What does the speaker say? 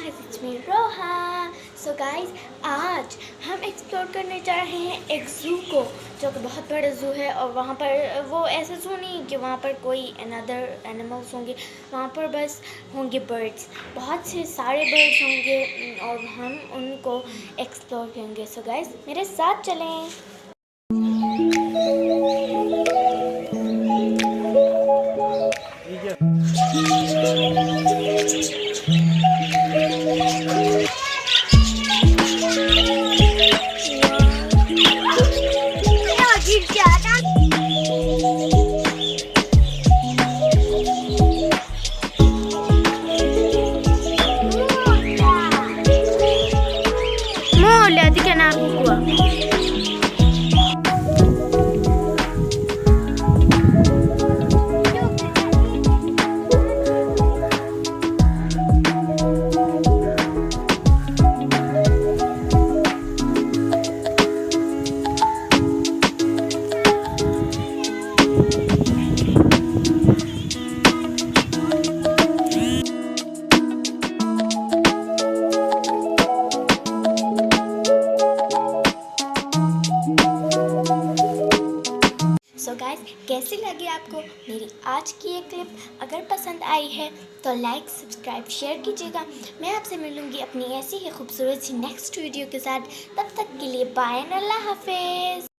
guys, it's me Rooha. So guys, आज हम explore करने जा रहे हैं एक ज़ू को, जो कि बहुत बड़ा ज़ू है। और वहाँ पर वो ऐसा ज़ू नहीं कि वहाँ पर कोई अनदर एनिमल्स होंगे, वहाँ पर बस होंगे बर्ड्स, बहुत से सारे बर्ड्स होंगे और हम उनको एक्सप्लोर करेंगे। सो गाइस, मेरे साथ चलें। सो गाइस, कैसी लगी आपको मेरी आज की ये क्लिप? अगर पसंद आई है तो लाइक, सब्सक्राइब, शेयर कीजिएगा। मैं आपसे मिलूंगी अपनी ऐसी ही खूबसूरत सी नेक्स्ट वीडियो के साथ। तब तक के लिए बाय एंड अल्लाह हाफिज़।